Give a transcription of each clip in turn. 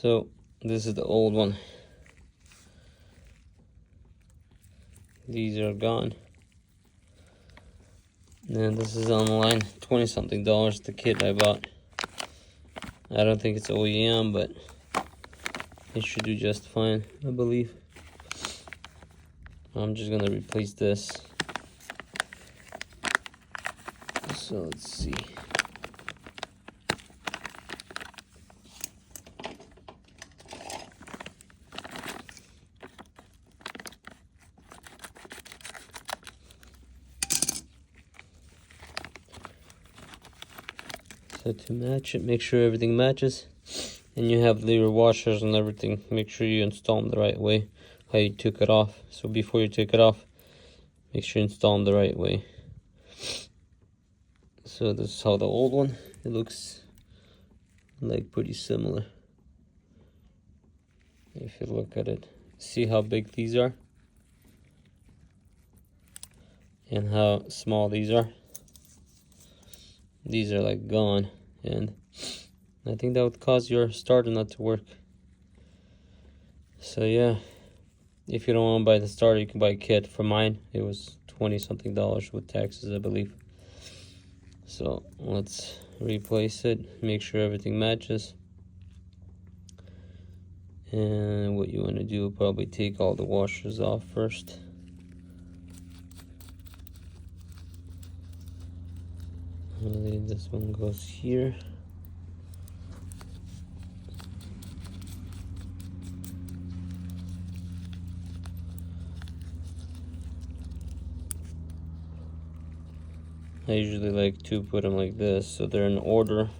So this is the old one. These are gone. And this is online, 20 something dollars, the kit I bought. I don't think it's OEM, but it should do just fine, I believe. I'm just gonna replace this. So let's see. So to match it, make sure everything matches. And you have your washers and everything. Make sure you install them the right way, how you took it off. So before you take it off, make sure you install them the right way. So this is how the old one, it looks like pretty similar. If you look at it, see how big these are and how small these are. These are like gone, and I think that would cause your starter not to work. So yeah, if you don't want to buy the starter, you can buy a kit. For mine, it was 20 something dollars with taxes, I believe. So let's replace it, make sure everything matches. And what you want to do, probably take all the washers off first. I believe this one goes here. I usually like to put them like this so they're in order.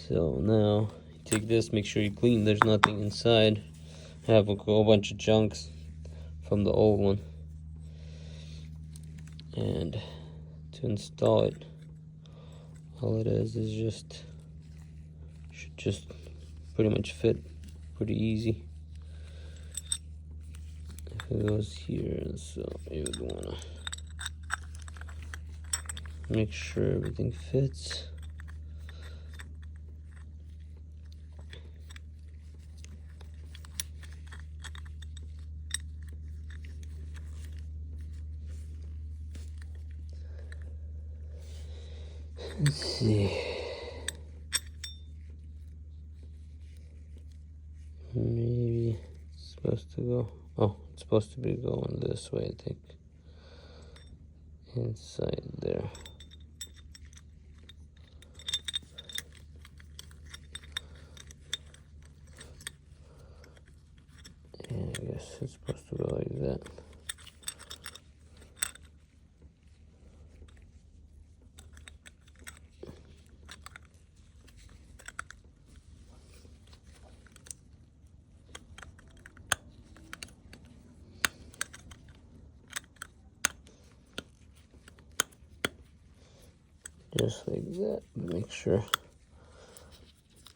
So now take this, make sure you clean, there's nothing inside. I have a whole bunch of junks from the old one. And to install it, all it is just should just pretty much fit pretty easy. If it goes here, so you would wanna make sure everything fits. Let's see. Maybe it's supposed to go. Oh, it's supposed to be going this way, I think. Inside there. Yeah, I guess it's supposed to go like that. Just like that. Make sure.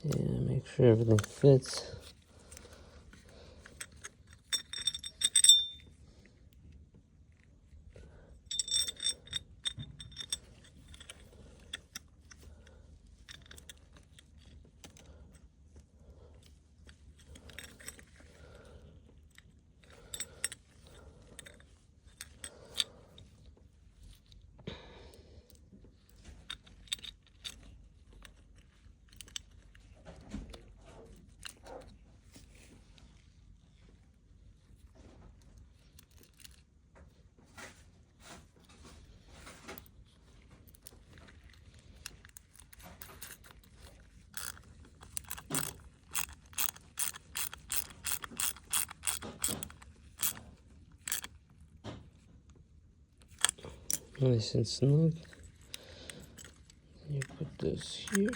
Yeah, make sure everything fits. Nice and snug. You put this here.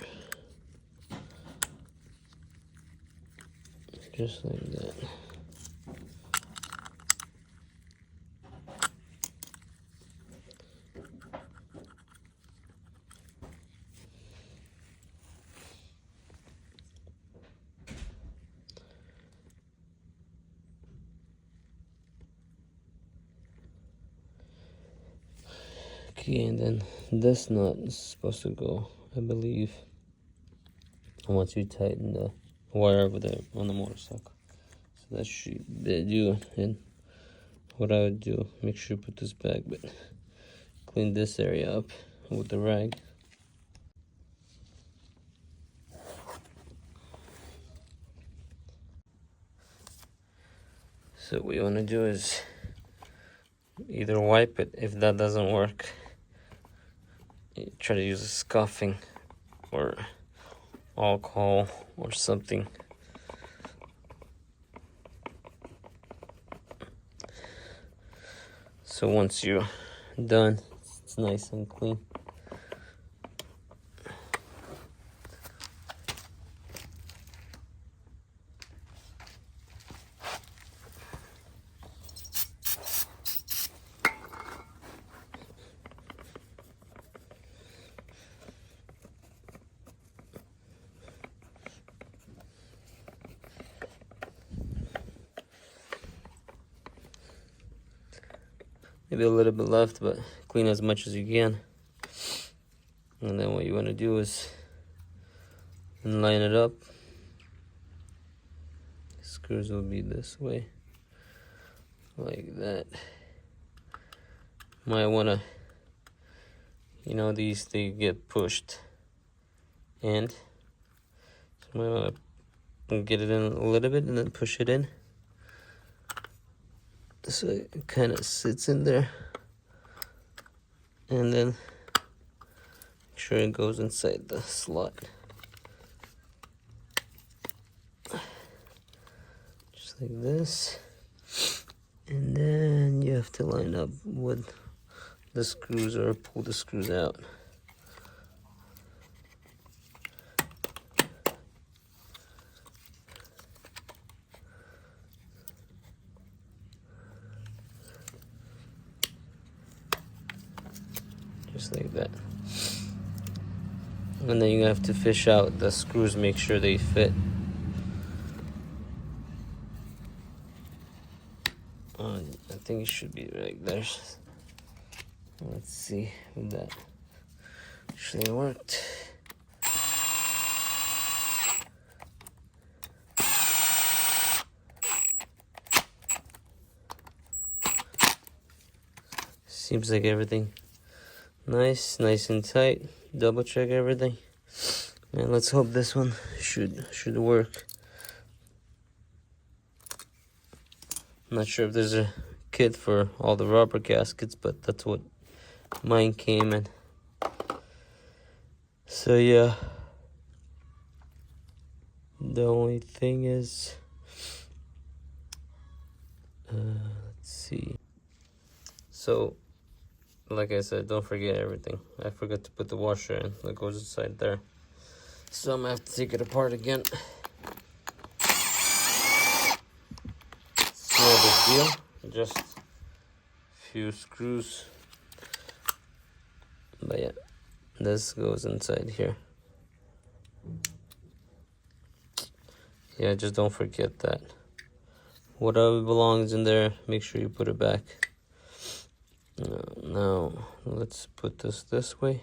Just like that. Okay, and then this nut is supposed to go, I believe, once you tighten the wire over there on the motorcycle. So that should do it. And what I would do, make sure you put this back, but clean this area up with the rag. So what you want to do is either wipe it. If that doesn't work, you try to use a scuffing or alcohol or something. So once you're done, it's nice and clean. Maybe a little bit left, but clean as much as you can. And then what you want to do is line it up. Screws will be this way, like that. Might want to, you know, these, they get pushed, and so might want to get it in a little bit and then push it in. So it kind of sits in there, and then make sure it goes inside the slot. Just like this. And then you have to line up with the screws or pull the screws out. Just like that. And then you have to fish out the screws, make sure they fit. I think it should be right there. Let's see if that actually worked. Seems like everything nice and tight. Double check everything, and let's hope this one should work. I'm not sure if there's a kit for all the rubber gaskets, but that's what mine came in. So yeah, the only thing is, let's see. So, like I said, don't forget everything. I forgot to put the washer in that goes inside there. So I'm gonna have to take it apart again. It's no big deal, just a few screws. But yeah, this goes inside here. Yeah, just don't forget that. Whatever belongs in there, make sure you put it back. Now, let's put this way.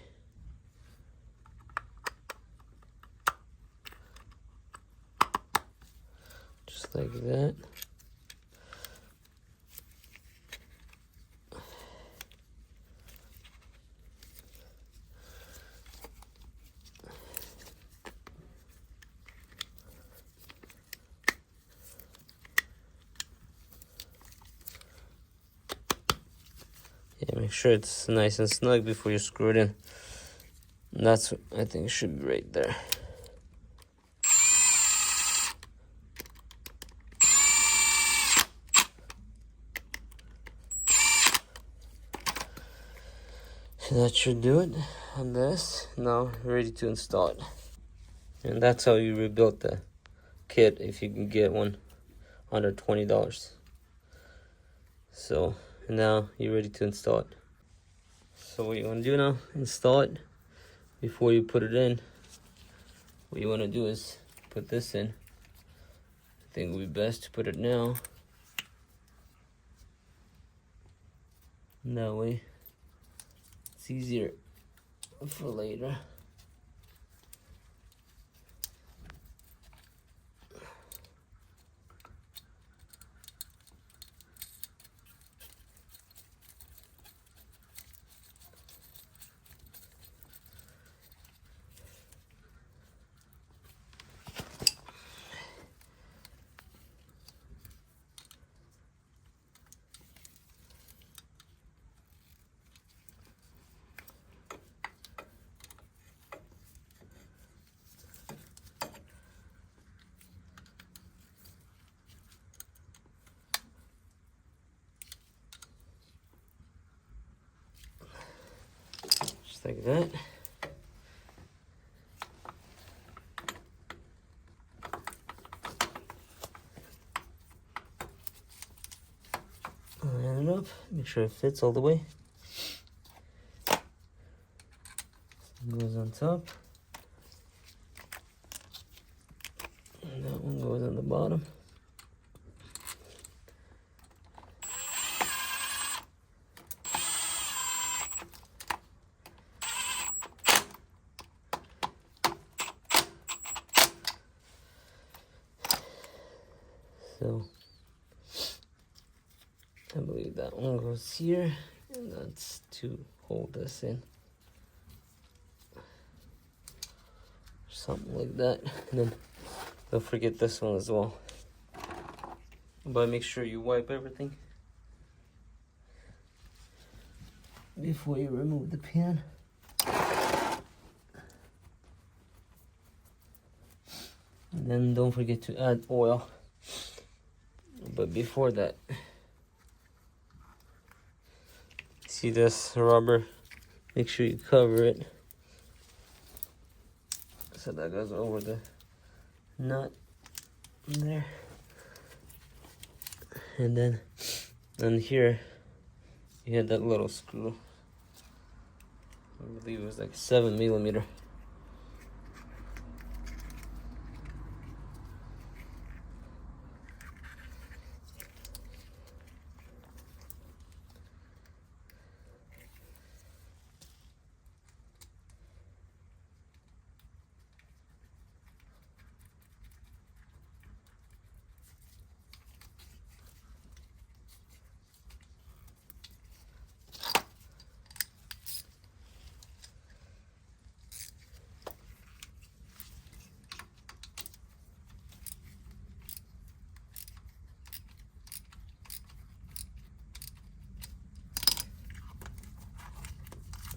Just like that. Yeah, make sure it's nice and snug before you screw it in. And that's what I think should be right there. So that should do it on this. Now ready to install it. And that's how you rebuild the kit, if you can get one under $20. So now you're ready to install it. So what you want to do now, install it. Before you put it in, what you want to do is put this in. I think it would be best to put it now. And that way it's easier for later. like that. Line it up, make sure it fits all the way. Goes on top. And that one goes on the bottom. So I believe that one goes here, and that's to hold this in. Something like that. And then don't forget this one as well. But make sure you wipe everything before you remove the pan. And then don't forget to add oil. But before that, see this rubber, make sure you cover it so that goes over the nut there. And then on here you had that little screw, I believe it was like 7mm.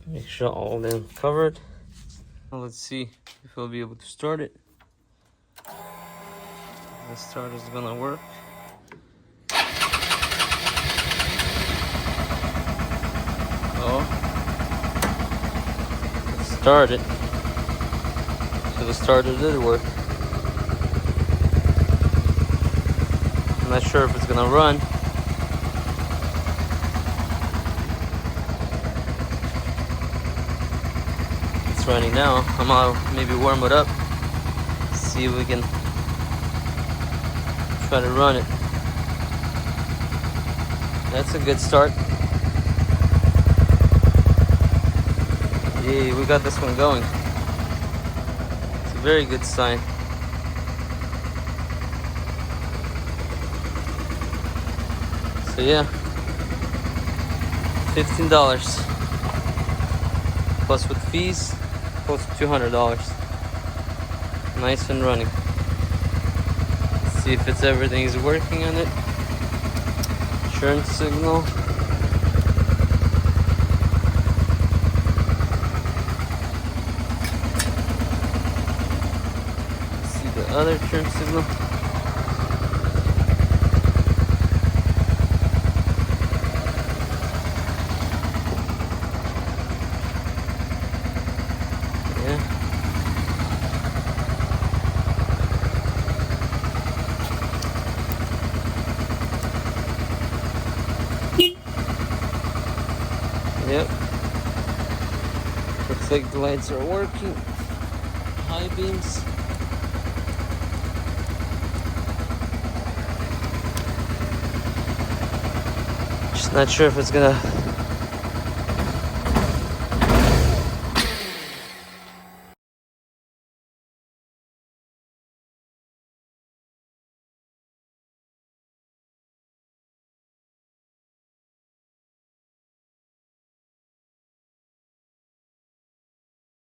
Make sure all of them covered. Now let's see if we'll be able to start it. The start is gonna work. Oh, it started. So the starter did work. I'm not sure if it's gonna run. It's running now. I'm gonna maybe warm it up. See if we can try to run it. That's a good start. Yay, we got this one going. It's a very good sign. So yeah, $15 plus with fees, close to $200. Nice and running. Let's see if it's everything is working on it. Turn signal. Let's see the other turn signal. Yep. Looks like the lights are working. High beams. Just not sure if it's gonna